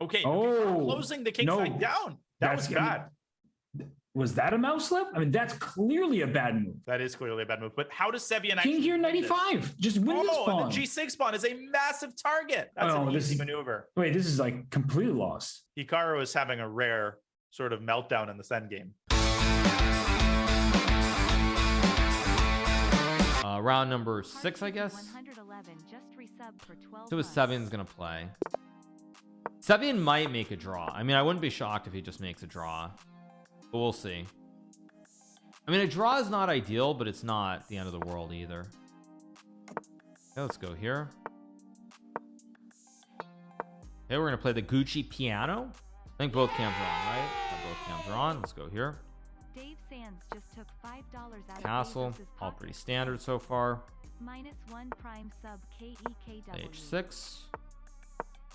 Okay, Oh, closing the king no. side down. That was bad. Was that a mouse slip? I mean, that's clearly a bad move. That is clearly a bad move. But how does Sevian King here 95? Just win this pawn. And the G6 pawn is a massive target. That's an easy maneuver. Wait, this is like completely lost. Hikaru is having a rare sort of meltdown in this endgame. Round number 6, I guess. So Sevian's gonna play. Sevian might make a draw. I mean, I wouldn't be shocked if he just makes a draw, but we'll see. I mean, a draw is not ideal, but it's not the end of the world either. Okay, let's go here. Okay, we're gonna play the Gucci piano. I think both cams are on, right? Yeah, both cams are on. Let's go here. Dave Sands just took $5 out Castle, all pretty standard so far. -1 prime sub KEKW. H6.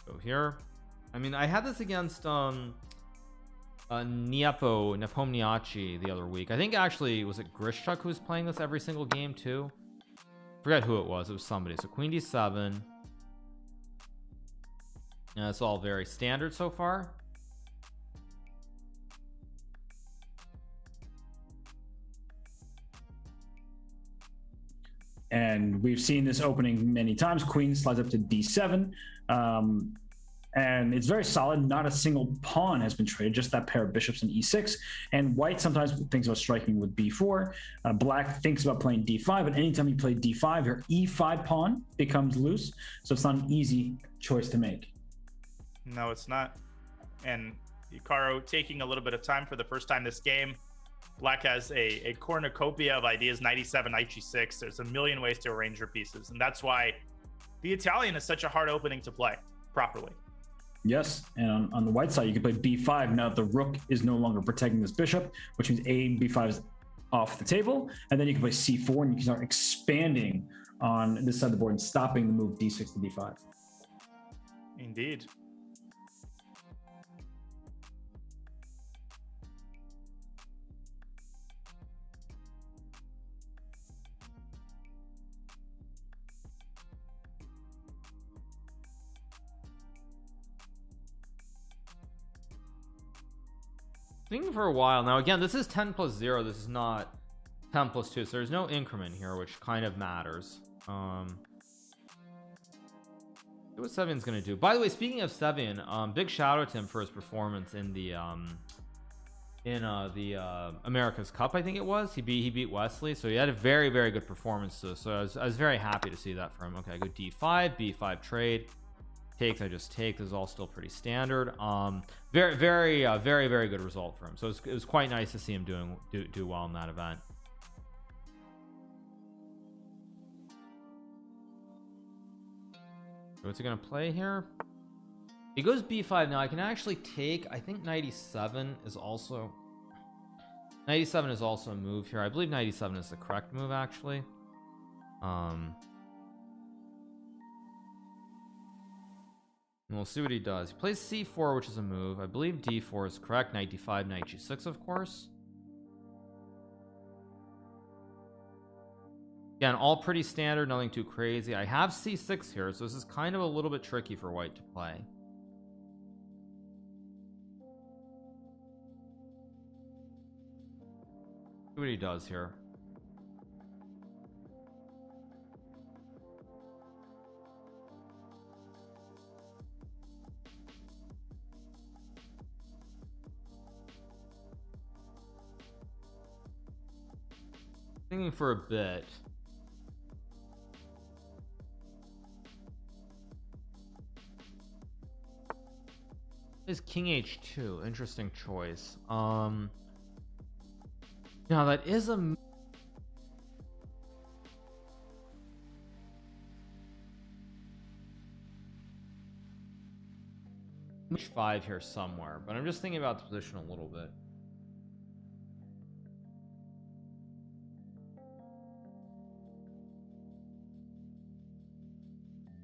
Go here. I mean, I had this against Nepomniachtchi the other week. I think actually was it Grishchuk who was playing this every single game too? Forget who it was. It was somebody. So Queen D7. And it's all very standard so far. And we've seen this opening many times. Queen slides up to D7. And it's very solid. Not a single pawn has been traded, just that pair of bishops and E6. And white sometimes thinks about striking with B4. Black thinks about playing D5, but anytime you play D5, your E5 pawn becomes loose. So it's not an easy choice to make. No, it's not. And Hikaru taking a little bit of time for the first time this game. Black has a cornucopia of ideas, 97, knight G6. There's a million ways to arrange your pieces. And that's why the Italian is such a hard opening to play properly. Yes, and on the white side, you can play B5. Now the rook is no longer protecting this bishop, which means B5 is off the table. And then you can play C4, and you can start expanding on this side of the board and stopping the move D6 to D5. Indeed. Thinking for a while now. Again, this is 10 plus 0. This is not 10 plus 2, so there's no increment here, which kind of matters. See what Sevian's gonna do. By the way, speaking of Sevian, big shout out to him for his performance in the America's Cup. I think it was he beat Wesley, so he had a very, very good performance. So I was very happy to see that for him. Okay, I go D5, B5 trade. Takes, I just take. This is all still pretty standard. Very good result for him. So it was quite nice to see him do well in that event. What's he gonna play here? He goes B5. Now I can actually take, I think 97 is also a move here. I believe 97 is the correct move actually. And we'll see what he does. He plays C4, which is a move. I believe D4 is correct. Knight D5, knight G6, of course. Again, all pretty standard, nothing too crazy. I have C6 here, so this is kind of a little bit tricky for white to play. See what he does here. Thinking for a bit. Is King H2. Interesting choice. Now that is a H5 here somewhere, but I'm just thinking about the position a little bit.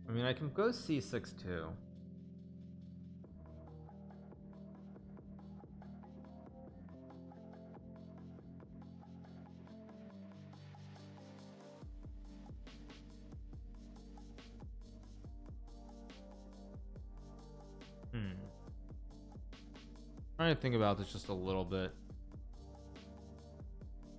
I mean, I can go C6 too. Trying to think about this just a little bit.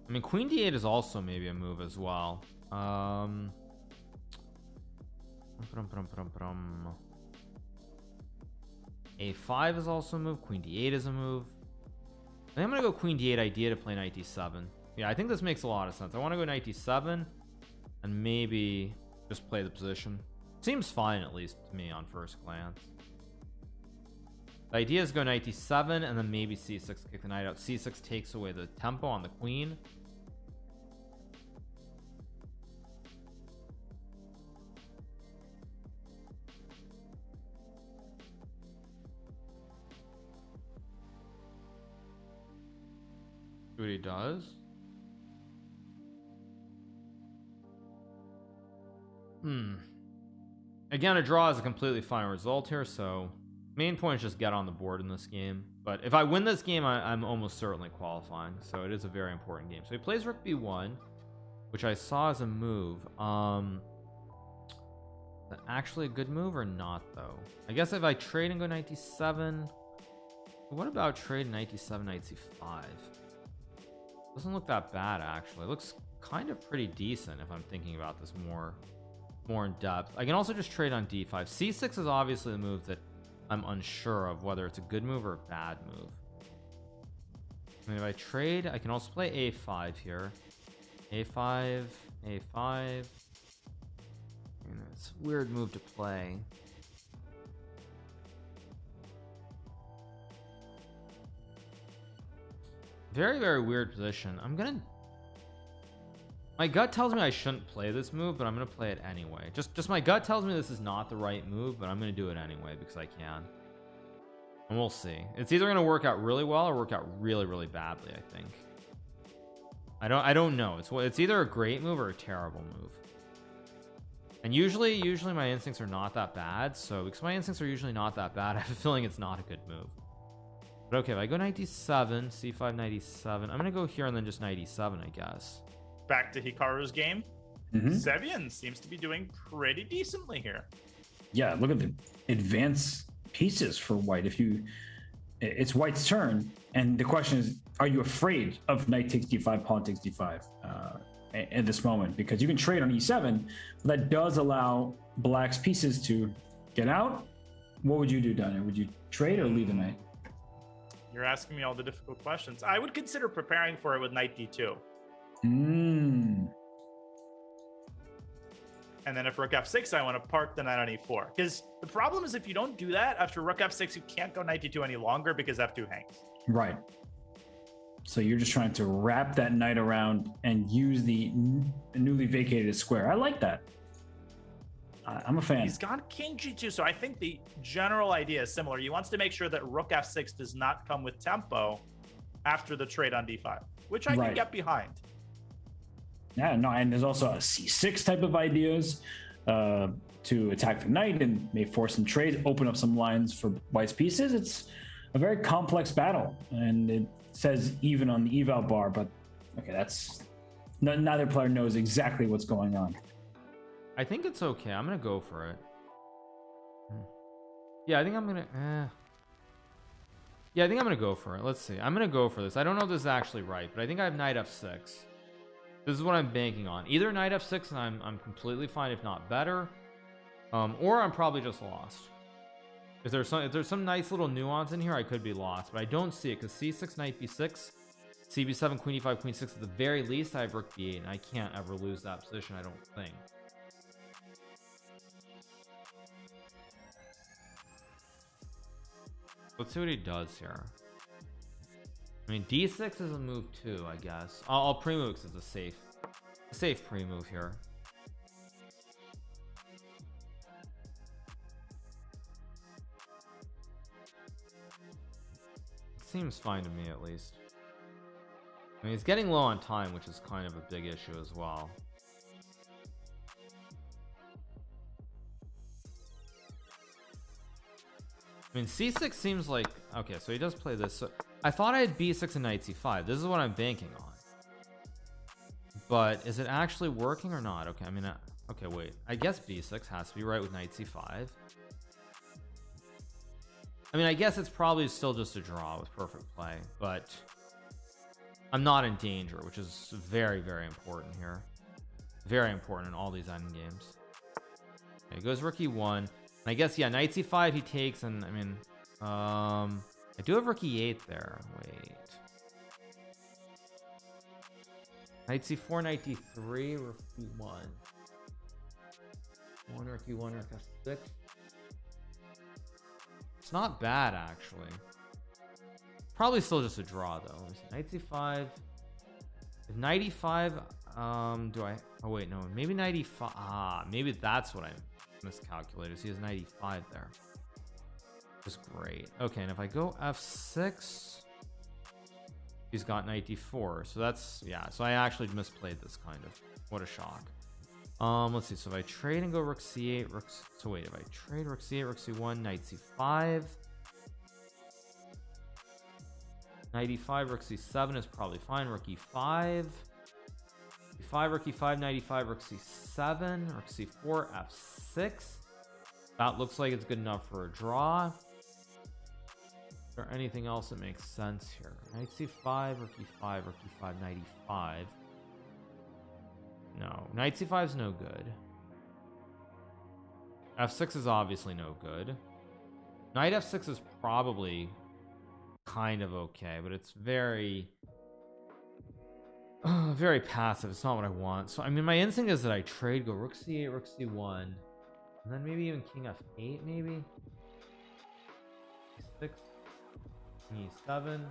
I mean, queen d8 is also maybe a move as well. A5 is also a move. Queen d8 is a move. I think I'm gonna go queen d8 idea to play knight d7. Yeah, I think this makes a lot of sense. I want to go knight d7 and maybe just play the position. Seems fine, at least to me on first glance. The idea is go knight d7 and then maybe c6, kick the knight out. C6 takes away the tempo on the queen. See what he does. Again, a draw is a completely fine result here, so main point is just get on the board in this game. But if I win this game, I'm almost certainly qualifying, so it is a very important game. So he plays rook b1, which I saw as a move. Is that actually a good move or not, though? I guess if I trade and go knight d7, what about trade knight d7, knight c5? Doesn't look that bad, actually. It looks kind of pretty decent if I'm thinking about this more in depth. I can also just trade on d5. c6 is obviously the move that I'm unsure of whether it's a good move or a bad move. I mean, if I trade, I can also play a5 here. a5, a5. It's a weird move to play. Very, very weird position. My gut tells me I shouldn't play this move, but I'm gonna play it anyway. Just my gut tells me this is not the right move, but I'm gonna do it anyway because I can. And we'll see. It's either gonna work out really well or work out really, really badly, I think. I don't know. It's either a great move or a terrible move. And usually my instincts are not that bad, so because my instincts are usually not that bad, I have a feeling it's not a good move. But okay, if I go knight d7, c5, knight e7, I'm gonna go here and then just knight e7, I guess. Back to Hikaru's game. Sevian seems to be doing pretty decently here. Yeah, look at the advanced pieces for white. It's white's turn, and the question is, are you afraid of knight takes d5, pawn takes d5 at this moment? Because you can trade on e7, but that does allow black's pieces to get out. What would you do, Daniel? Would you trade or leave the knight? You're asking me all the difficult questions. I would consider preparing for it with knight d2. And then if rook f6, I want to park the knight on e4. Because the problem is if you don't do that, after rook f6, you can't go knight d2 any longer because f2 hangs. Right. So you're just trying to wrap that knight around and use the newly vacated square. I like that. I'm a fan. He's got king g2, so I think the general idea is similar. He wants to make sure that rook f6 does not come with tempo after the trade on d5, which I can get behind. Yeah, no, and there's also a c6 type of ideas to attack the knight and may force some trades, open up some lines for white's pieces. It's a very complex battle, and it says even on the eval bar, but okay, that's neither player knows exactly what's going on. I think it's okay. I'm gonna go for it. Yeah, I think I'm gonna. Yeah, I think I'm gonna go for it. Let's see. I'm gonna go for this. I don't know if this is actually right, but I think I have knight f6. This is what I'm banking on. Either knight f6 and I'm completely fine, if not better, or I'm probably just lost. If there's some nice little nuance in here, I could be lost, but I don't see it because c6, knight b6, cb7, queen e5, queen 6. At the very least, I have rook b8, and I can't ever lose that position, I don't think. Let's see what he does here. I mean, d6 is a move too, I guess. I'll pre-move because it's a safe pre-move here. Seems fine to me, at least. I mean, he's getting low on time, which is kind of a big issue as well. I mean, c6 seems like... Okay, so he does play this. So I thought I had b6 and knight c5. This is what I'm banking on. But is it actually working or not? Okay, I mean... okay, wait. I guess b6 has to be right with knight c5. I mean, I guess it's probably still just a draw with perfect play, but I'm not in danger, which is very, very important here. Very important in all these end games. Okay, goes rook e1. And I guess, yeah, knight c5 he takes, and I mean, I do have rook e8 there. Wait. Knight c4, knight d3, rook e1. Rook e1, rook f6. It's not bad, actually. Probably still just a draw, though. Knight c5. If knight e5, do I? Oh wait, no. Maybe knight e5. Ah, maybe that's what I miscalculated. So he has knight e5 there. Just great. Okay, and if I go f6, he's got knight d4. So that's, yeah. So I actually misplayed this kind of. What a shock. Let's see. So if I trade and go rook c8, so wait, if I trade rook c8, rook c1, knight c5, knight e5, rook c7 is probably fine. Rook e5, e5, rook e5, knight e5, rook c7, rook c4, f6. That looks like it's good enough for a draw. Is there anything else that makes sense here? Knight c5, rook e5, rook e5, knight e5. No, knight c5 is no good. f6 is obviously no good. Knight f6 is probably kind of okay, but it's very very passive. It's not what I want. So I mean, my instinct is that I trade, go rook c8, rook c1, and then maybe even king f8, maybe e6, e7,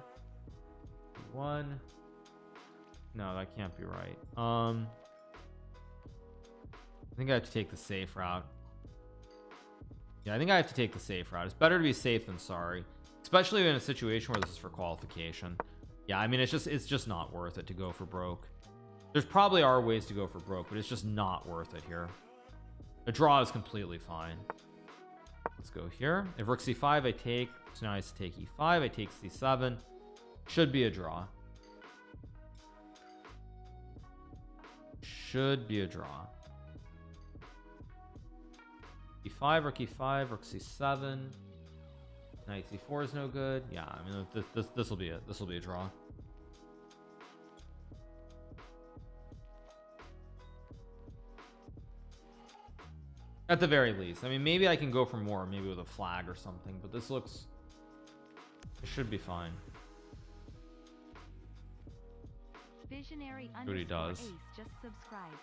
e1. No, that can't be right. I think I have to take the safe route. Yeah, I think I have to take the safe route. It's better to be safe than sorry, especially in a situation where this is for qualification. Yeah, I mean, it's just not worth it to go for broke. There's probably are ways to go for broke, but it's just not worth it here. A draw is completely fine. Let's go here. If rook c5 I take, so now I take e5, I take c7. Should be a draw. Should be a draw. e5, rook e5, rook c7, knight c4 is no good. Yeah, I mean, this will be it. This will be a draw. At the very least. I mean, maybe I can go for more, maybe with a flag or something, but this looks, it should be fine. Visionary What he does. Ace just subscribed.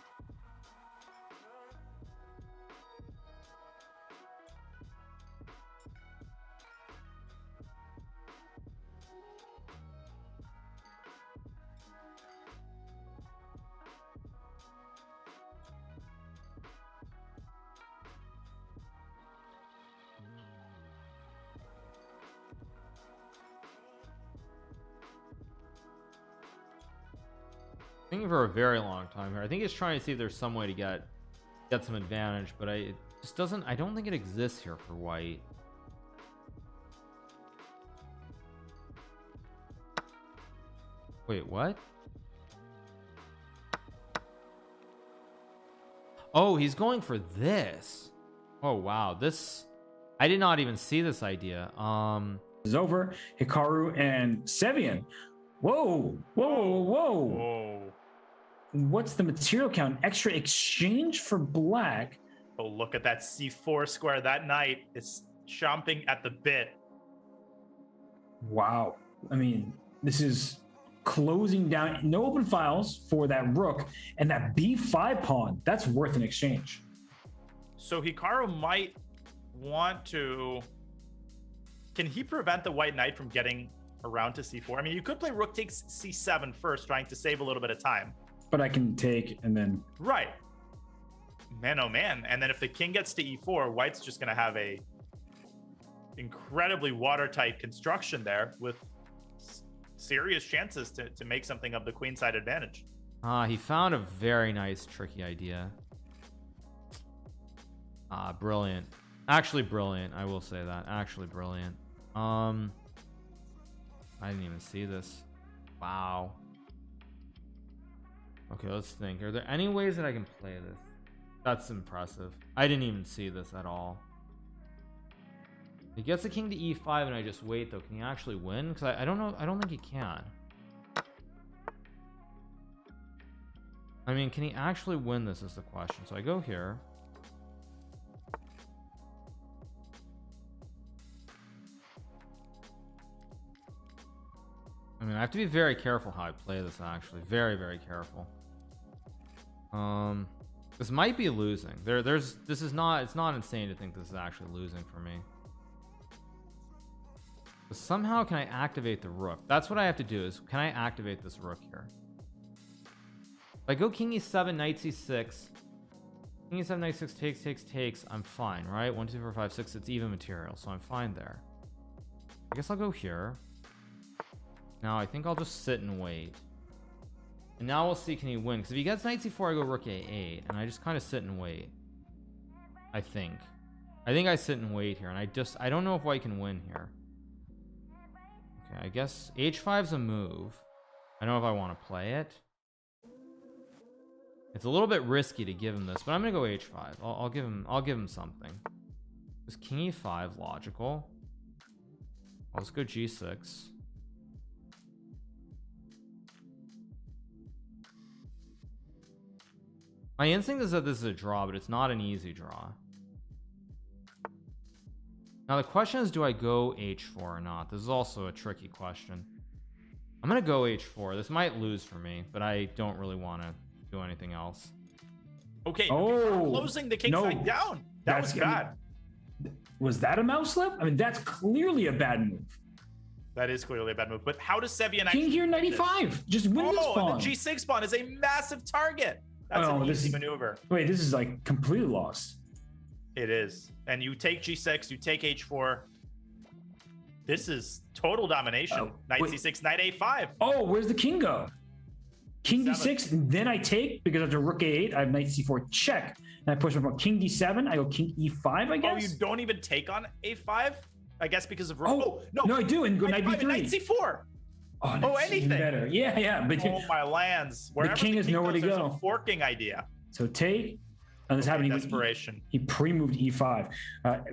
Thinking for a very long time here. I think he's trying to see if there's some way to get some advantage, but it just doesn't. I don't think it exists here for white. Wait, what? Oh, he's going for this. Oh wow, this, I did not even see this idea. Is over. Hikaru and Sevian. Whoa, whoa, whoa. Whoa. What's the material count? Extra exchange for black. Oh, look at that c4 square. That knight is chomping at the bit. Wow. I mean, this is closing down. No open files for that rook, and that b5 pawn. That's worth an exchange. So Hikaru might want to. Can he prevent the white knight from getting around to c4? I mean, you could play rook takes c7 first, trying to save a little bit of time. But I can take and then. Right. Man, oh man. And then if the king gets to e4, white's just going to have a incredibly watertight construction there with serious chances to make something of the queenside advantage. He found a very nice, tricky idea. Brilliant. Actually brilliant. I will say that. Actually brilliant. I didn't even see this. Wow. Okay, let's think. Are there any ways that I can play this? That's impressive. I didn't even see this at all. He gets the king to e5 and I just wait though. Can he actually win? Because I don't know. I don't think he can. I mean, can he actually win? This is the question. So I go here. I mean, I have to be very careful how I play this, actually. Very, very careful. This might be losing. This is not, it's not insane to think this is actually losing for me. But somehow can I activate the rook? That's what I have to do, is can I activate this rook here? If I go king e7, knight c6, king e7, knight 6 takes, I'm fine, right? 1 2 4 5 6, it's even material, so I'm fine there. I guess I'll go here. Now I think I'll just sit and wait. And now we'll see, can he win? Because if he gets knight c4, I go rook a8, and I just kind of sit and wait. I think I sit and wait here, and I don't know if white can win here. Okay, I guess h5's a move. I don't know if I want to play it. It's a little bit risky to give him this, but I'm gonna go h5. I'll give him something. Is king e5 logical? Let's go g6. My instinct is that this is a draw, but it's not an easy draw. Now the question is, do I go h4 or not? This is also a tricky question. I'm gonna go h4. This might lose for me, but I don't really want to do anything else. Okay. Oh, closing the king side down. That was bad. Was that a mouse slip? I mean, that's clearly a bad move. That is clearly a bad move. But how does Sevian King here 95? Just win this pawn. And the g6 pawn is a massive target. That's an easy maneuver. Wait, this is like completely lost. It is. And you take g6, you take h4. This is total domination. Knight c6, knight a5. Oh, where's the king go? King d6, and then I take, because after rook a8, I have knight c4 check. And I push my king d7, I go king e5, I guess. Oh, you don't even take on a5? I guess because of rook. Oh, no, I do, and go knight b3. Knight c4. Oh, anything better. Yeah. But oh, my lands. Wherever the king has nowhere to go. A forking idea. So take. And this happened. Desperation. He pre-moved e5.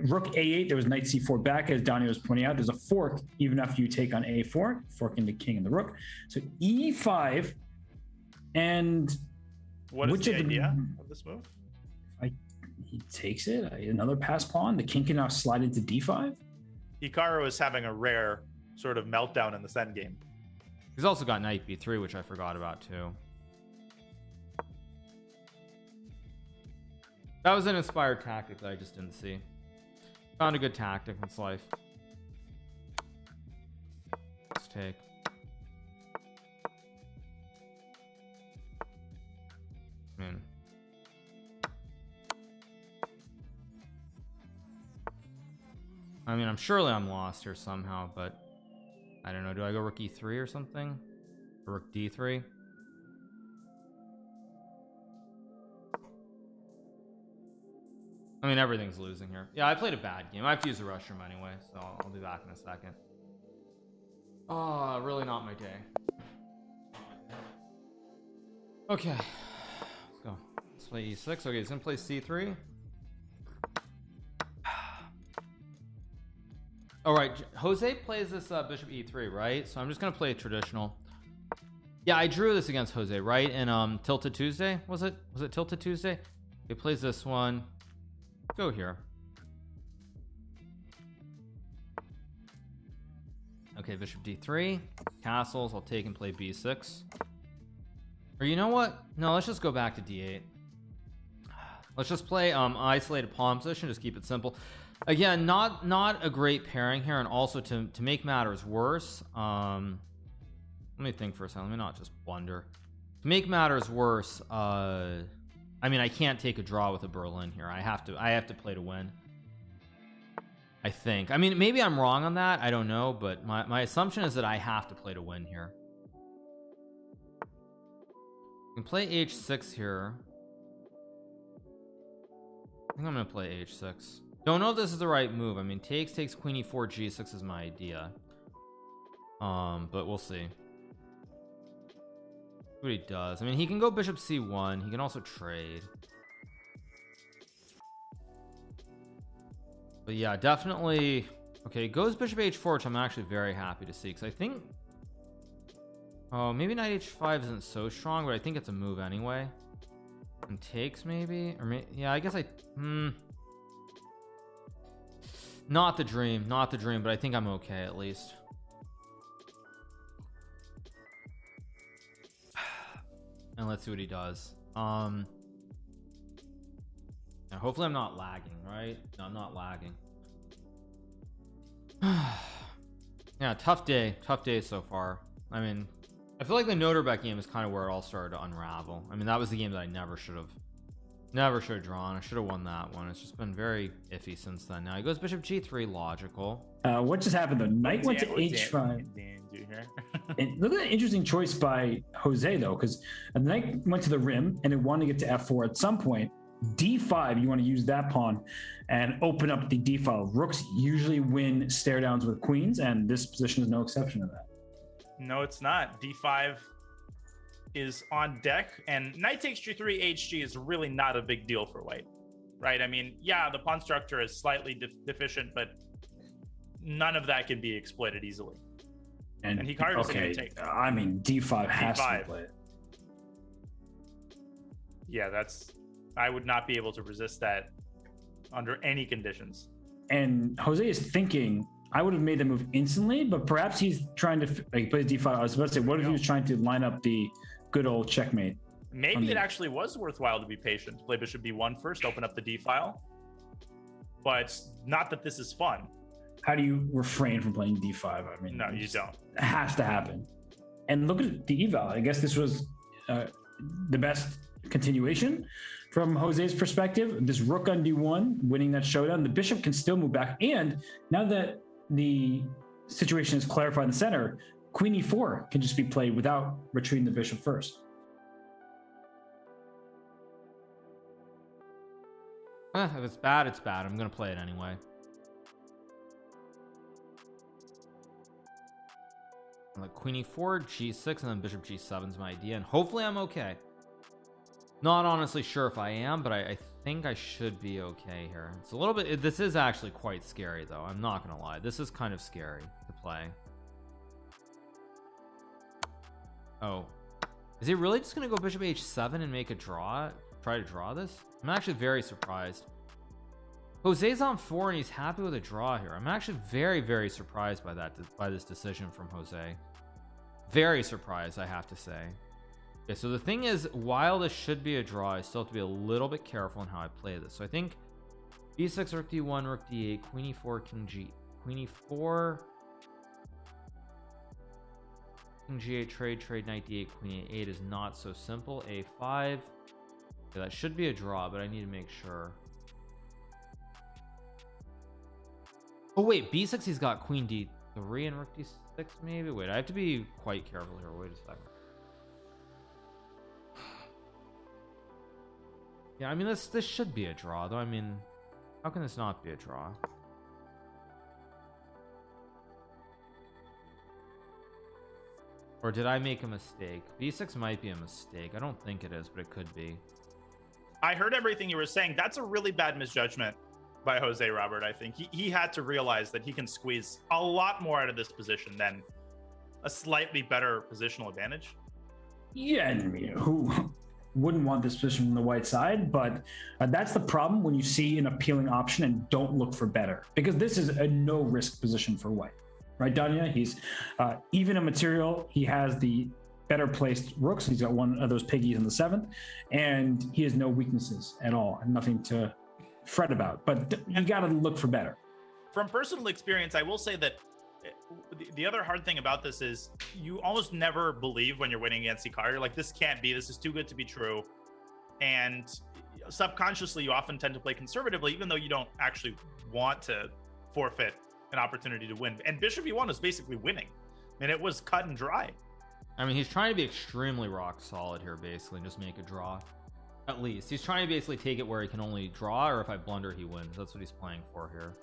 Rook a8. There was knight c4 back, as Donnie was pointing out. There's a fork even after you take on a4, forking the king and the rook. So e5. And what is the idea of this move? He takes it. Another pass pawn. The king can now slide into d5. Hikaru is having a rare sort of meltdown in this endgame. He's also got knight b3, which I forgot about too. That was an inspired tactic that I just didn't see. Found a good tactic in this life. Let's take. I mean, I'm surely I'm lost here somehow, but I don't know. Do I go rook e3 or something? Or rook d3? I mean, everything's losing here. Yeah, I played a bad game. I have to use the restroom anyway, so I'll be back in a second. Oh, really not my day. Okay, let's go. Let's play e6. Okay, he's gonna play c3. All right, Jose plays this bishop e3, right? So I'm just gonna play traditional. Yeah, I drew this against Jose, right? In Tilted Tuesday, was it Tilted Tuesday? He plays this one. Go here. Okay, bishop d3, castles. I'll take and play b6. Or you know what? No, let's just go back to d8. Let's just play isolated pawn position. Just keep it simple. Again, not a great pairing here, and also to make matters worse, let me think for a second. Let me not just blunder. To make matters worse, I mean, I can't take a draw with a Berlin here. I have to play to win. I think. I mean, maybe I'm wrong on that. I don't know, but my assumption is that I have to play to win here. I can play h6 here. I think I'm gonna play h6. Don't know if this is the right move. I mean, takes queen e4, g6 is my idea. But we'll see what he does. I mean, he can go bishop c1. He can also trade. But yeah, definitely Okay, goes bishop h4, which I'm actually very happy to see, because I think, oh, maybe knight h5 isn't so strong, but I think it's a move anyway. And takes maybe, or yeah, I guess not the dream, but I think I'm okay at least. And let's see what he does. And hopefully I'm not lagging, right? No, I'm not lagging. Yeah, tough day so far. I mean, I feel like the Noterbeck game is kind of where it all started to unravel. I mean, that was the game that I never should have drawn. I should have won that one. It's just been very iffy since then. Now he goes bishop g3, logical. What just happened? The knight went to h5. And look at that interesting choice by Jose though, because the knight went to the rim and it wanted to get to f4 at some point. d5, you want to use that pawn and open up the d file. Rooks usually win stare downs with queens, and this position is no exception to that. No, it's not. d5 is on deck, and knight takes g3 hg is really not a big deal for white, right? I mean, yeah, the pawn structure is slightly deficient, but none of that can be exploited easily. And Hikaru doesn't even take. I mean, d5 has to be played. Yeah, I would not be able to resist that under any conditions. And Jose is thinking, I would have made the move instantly, but perhaps he's trying to play d5. I was about to say, what if he was trying to line up the good old checkmate? Maybe it actually was worthwhile to be patient, to play bishop b1 first, open up the d file. But not that this is fun. How do you refrain from playing d5? I mean, no, you don't. It has to happen. And look at the eval. I guess this was the best continuation from Jose's perspective. This rook on d1, winning that showdown. The bishop can still move back. And now that the situation is clarified in the center, queen e4 can just be played without retreating the bishop first. If it's bad, it's bad. I'm going to play it anyway. Like queen e4, g6, and then bishop g7 is my idea, and hopefully I'm okay. Not honestly sure if I am, but I think I should be okay here. It's a little bit, this is actually quite scary though, I'm not gonna lie. This is kind of scary to play. Oh, is he really just gonna go bishop h7 and make a draw, try to draw this? I'm actually very surprised. Jose's on 4 and he's happy with a draw here. I'm actually very, very surprised by this decision from Jose. Very surprised, I have to say. Okay, so the thing is, while this should be a draw, I still have to be a little bit careful in how I play this. So I think b6, rook d1, rook d8, queen e4, king g, queen e4, king g8, trade, knight d8, queen a8 is not so simple. a5, okay, that should be a draw, but I need to make sure. Oh wait, b6 he's got queen d3 and rook d6 maybe. Wait, I have to be quite careful here. Wait a second. Yeah, I mean this should be a draw though. I mean, how can this not be a draw? Or did I make a mistake? b6 might be a mistake. I don't think it is, but it could be. I heard everything you were saying. That's a really bad misjudgment by Jose, Robert. I think he had to realize that he can squeeze a lot more out of this position than a slightly better positional advantage. Yeah, I mean, who wouldn't want this position from the white side? But that's the problem when you see an appealing option and don't look for better, because this is a no risk position for white, right, Danya? He's even a material. He has the better placed rooks. He's got one of those piggies in the 7th, and he has no weaknesses at all and nothing to fret about, but you got to look for better. From personal experience, I will say that the other hard thing about this is you almost never believe when you're winning against Hikaru. You're like, this can't be, this is too good to be true. And subconsciously, you often tend to play conservatively, even though you don't actually want to forfeit an opportunity to win. And bishop e1 is basically winning. I mean, it was cut and dry. I mean, he's trying to be extremely rock solid here, basically, and just make a draw. At least he's trying to basically take it where he can only draw, or if I blunder he wins. That's what he's playing for here.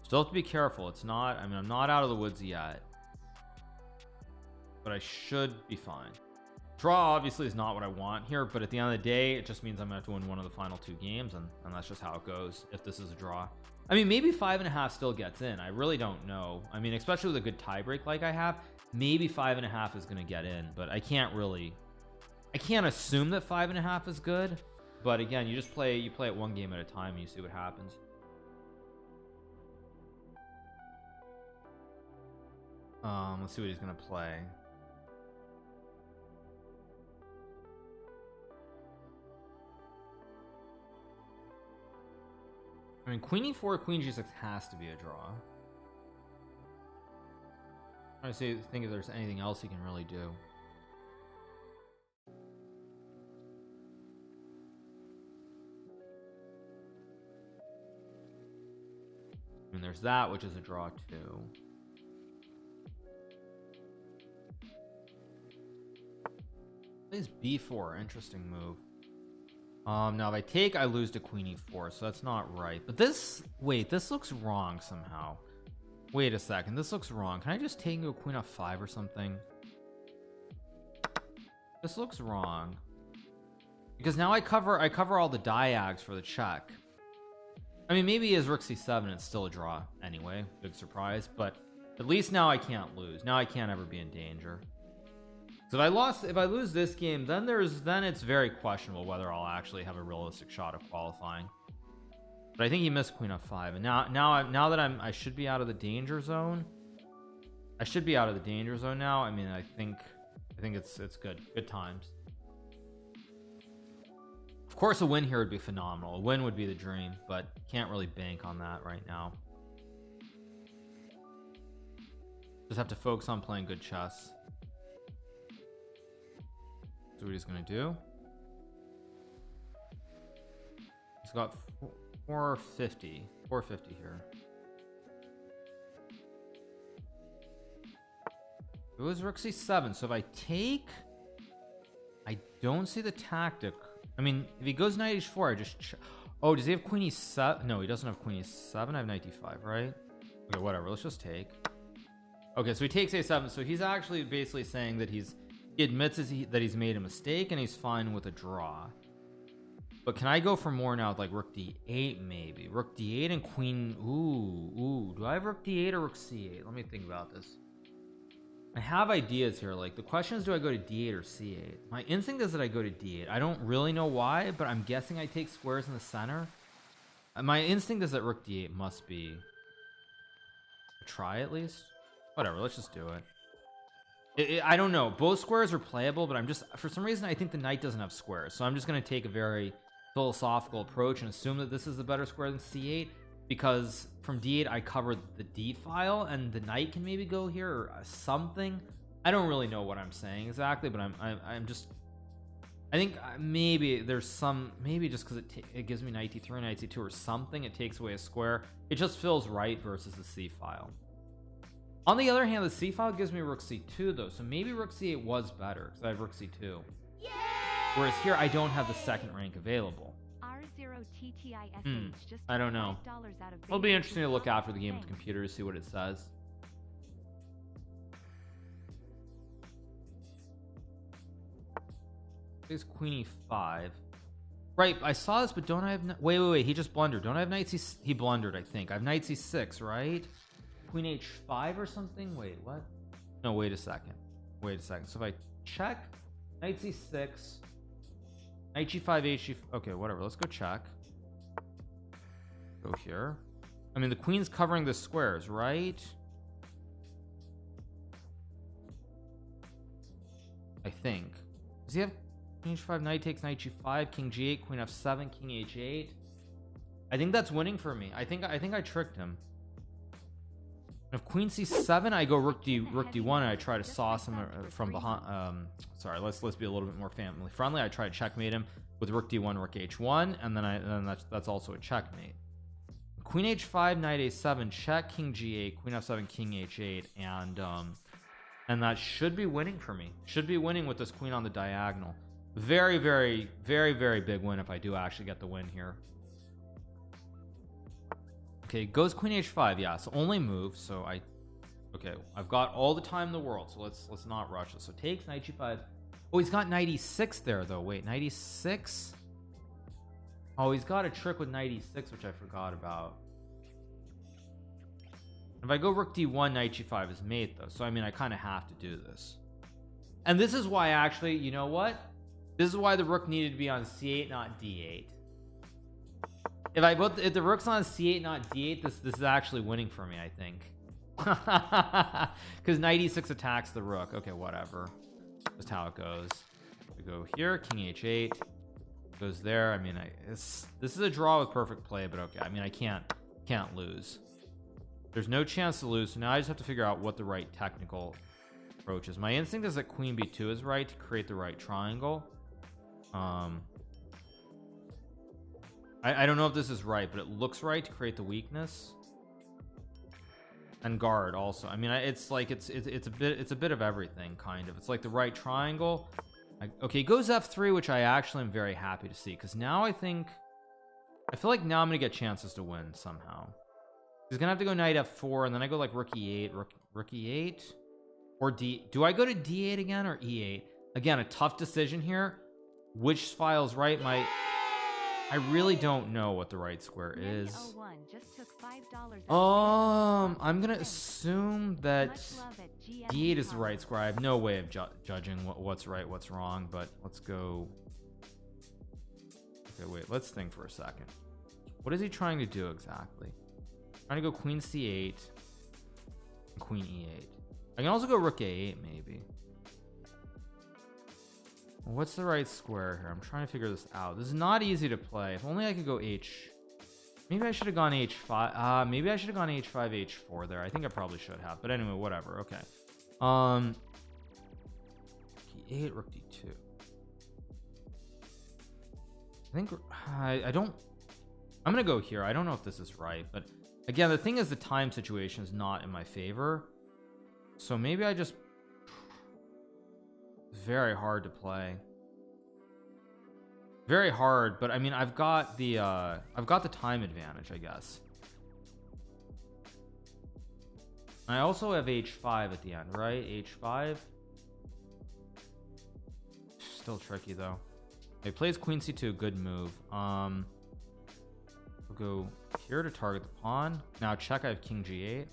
Still have to be careful. It's not, I mean, I'm not out of the woods yet, but I should be fine. Draw obviously is not what I want here, but at the end of the day it just means I'm gonna have to win one of the final 2 games, and that's just how it goes if this is a draw. I mean, maybe 5.5 still gets in. I really don't know. I mean, especially with a good tiebreak like I have, maybe 5.5 is going to get in, but I can't assume that 5.5 is good. But again, you play it one game at a time and you see what happens. Let's see what he's going to play. I mean, queen e4, queen g6 has to be a draw. I'm trying to think if there's anything else he can really do. I mean, there's that, which is a draw too. Plays b4, interesting move. Now if I take, I lose to queen e4, so that's not right. But this, wait, this looks wrong somehow. Wait a second, this looks wrong. Can I just take into a queen f5 or something? This looks wrong. Because now I cover all the diags for the check. I mean, maybe as rook c7, it's still a draw anyway. Big surprise, but at least now I can't lose. Now I can't ever be in danger. So if I lose this game, then it's very questionable whether I'll actually have a realistic shot of qualifying. But I think he missed queen f5, and now that I should be out of the danger zone. I should be out of the danger zone now. I mean, I think it's good times. Of course, a win here would be phenomenal. A win would be the dream, but can't really bank on that right now. Just have to focus on playing good chess. See what he's gonna do. He's got 450 here. It was rook c7, so if I take, I don't see the tactic. I mean, if he goes knight h4, I just oh, does he have queen e7? No, he doesn't have queen e7. I have knight d5, right? Okay, whatever, let's just take. Okay, so he takes a7, so he's actually basically saying that he admits that he's made a mistake and he's fine with a draw. But can I go for more now with like rook d8 maybe? Rook d8 and queen. Ooh. Do I have rook d8 or rook c8? Let me think about this. I have ideas here. Like the question is, do I go to d8 or c8? My instinct is that I go to d8. I don't really know why, but I'm guessing I take squares in the center. My instinct is that rook d8 must be a try at least. Whatever, let's just do it. I don't know. Both squares are playable, but I'm just, for some reason, I think the knight doesn't have squares. So I'm just going to take a very philosophical approach and assume that this is the better square than c8, because from d8 I covered the d file and the knight can maybe go here or something. I don't really know what I'm saying exactly, but I'm just, I think maybe there's some, maybe just because it gives me knight d3, knight c2 or something, it takes away a square. It just feels right versus the c file. On the other hand, the c file gives me rook c2 though, so maybe rook c8 was better because I have rook c2. Yay! Whereas here I don't have the second rank available. I don't know. It'll be interesting to look after the game with the computer to see what it says. There's queen e5. Right, I saw this, but don't I have... Wait, he just blundered. Don't I have knight c... He blundered, I think. I have knight c6, right? Queen h5 or something? Wait, what? No, wait a second. So if I check knight c6, knight g5, h5. Okay, whatever. Let's go check. Go here. I mean, the queen's covering the squares, right? I think. Does he have king h5, knight takes, knight g5, king g8, queen f7, king h8? I think that's winning for me. I think I tricked him. If queen c7, I go rook d1, and I try to sauce him from behind. Sorry, let's be a little bit more family friendly. I try to checkmate him with rook d1, rook h1, and then that's also a checkmate. Queen h5, knight a7, check, king g8, queen f7, king h8, and that should be winning for me. Should be winning with this queen on the diagonal. Very, very, very, very big win if I do actually get the win here. Okay, goes queen h5, yeah, so only move, so okay, I've got all the time in the world, so let's not rush this. So takes, knight g5. Oh, he's got knight e6 there, though. Wait, knight e6? Oh, he's got a trick with knight e6, which I forgot about. If I go rook d1, knight g5 is mate though, so I mean I kind of have to do this. And this is why actually, you know what? This is why the rook needed to be on c8, not d8. If the rook's on c8, not d8, this is actually winning for me, I think. Because knight e6 attacks the rook. Okay, whatever. Just how it goes. We go here, king h8 goes there. I mean, this is a draw with perfect play, but okay. I mean, I can't lose. There's no chance to lose. So now I just have to figure out what the right technical approach is. My instinct is that queen b2 is right to create the right triangle. I don't know if this is right, but it looks right to create the weakness. And guard also. I mean, it's like it's a bit of everything, kind of. It's like the right triangle. Okay, goes f3, which I actually am very happy to see, because now I feel like now I'm gonna get chances to win somehow. He's gonna have to go knight f4, and then I go like rook e8, rook e8, or do I go to d8 again or e8? Again, a tough decision here. Which file's right? I really don't know what the right square is. I'm gonna assume that d8 is the right square. I have no way of judging what's right, what's wrong, but let's go. Okay, wait, let's think for a second. What is he trying to do exactly? Trying to go queen c8, queen e8. I can also go rook a8 maybe. What's the right square here? I'm trying to figure this out. This is not easy to play. If only I could go maybe I should have gone h5. Maybe I should have gone h5, h4 there. I think I probably should have. But anyway, whatever. Okay. e8, rook d2. I think I'm gonna go here. I don't know if this is right, but again, the thing is the time situation is not in my favor. So maybe I just very hard to play. Very hard, but I mean I've got the time advantage, I guess. I also have h5 at the end, right? h5. Still tricky though. He plays queen c2, good move. We'll go here to target the pawn. Now check, I have king g8.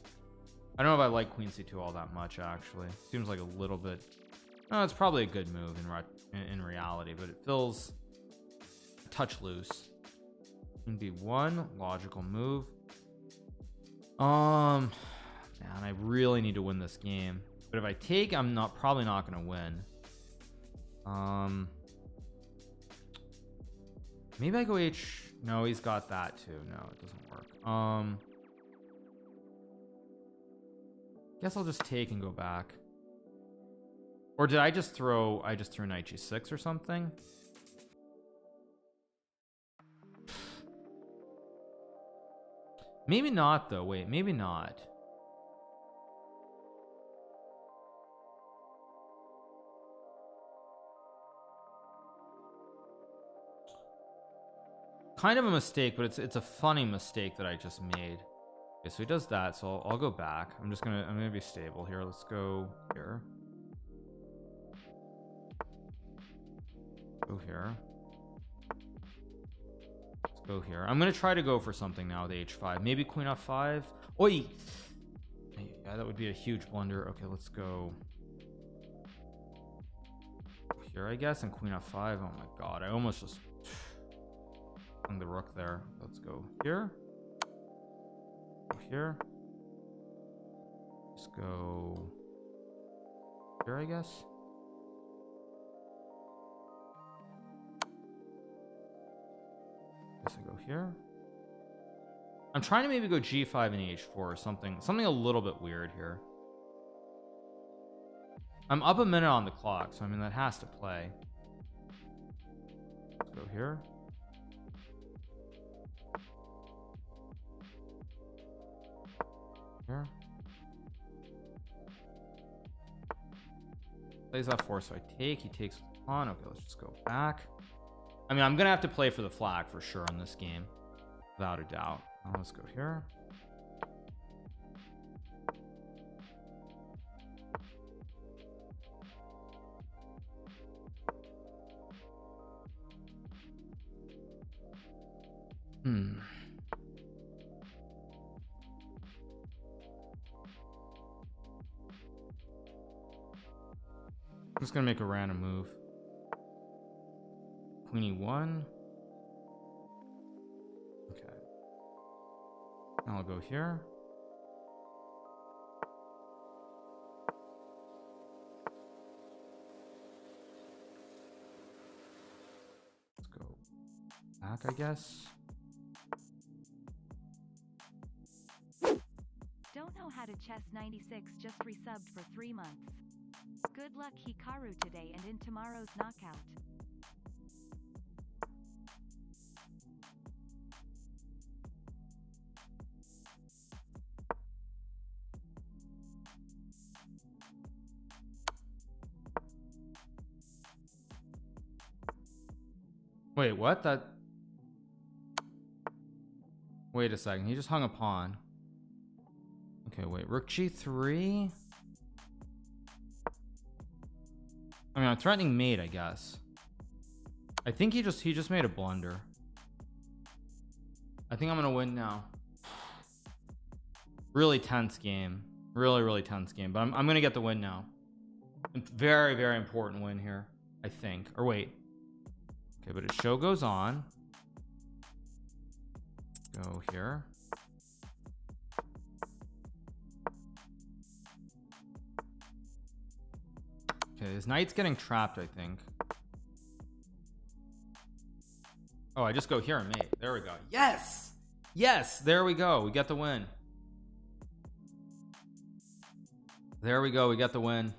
I don't know if I like queen c2 all that much actually. Seems like a little bit. No, it's probably a good move in reality, but it feels a touch loose. Queen b1, logical move. Man, I really need to win this game. But if I take, I'm probably not going to win. Maybe I go no, he's got that too. No, it doesn't work. Guess I'll just take and go back. Or did I just throw knight g6 or something? Maybe not though. Wait, maybe not. Kind of a mistake, but it's a funny mistake that I just made. Okay, so he does that, so I'll go back. I'm gonna be stable here. Let's go here. Go here. Let's go here. I'm gonna try to go for something now with h5. Maybe queen f5. Oi! Yeah, that would be a huge blunder. Okay, let's go here, I guess, and queen f5. Oh my god, I almost just hung the rook there. Let's go here. Go here. Let's go here, I guess. Guess I go here. I'm trying to maybe go g5 and h4 or something a little bit weird here. I'm up a minute on the clock, so I mean that has to play. Let's go here. Here. Plays f4, so I take. He takes with the pawn. Okay, let's just go back. I mean, I'm gonna have to play for the flag for sure in this game, without a doubt. Now let's go here. I'm just gonna make a random move. Queen E1. Okay. Now I'll go here. Let's go back, I guess. Don't know how to chess 96 just resubbed for 3 months. Good luck Hikaru today and in tomorrow's knockout. Wait, what? Wait a second. He just hung a pawn. Okay, wait. Rook G3? I mean, I'm threatening mate, I guess. I think he just made a blunder. I think I'm gonna win now. Really tense game. Really tense game. But I'm gonna get the win now. Very, very important win here, I think. Or wait. Okay, but his show goes on. Go here. Okay, his knight's getting trapped, I think. Oh, I just go here and mate. There we go. Yes! Yes! There we go. We get the win. There we go. We get the win.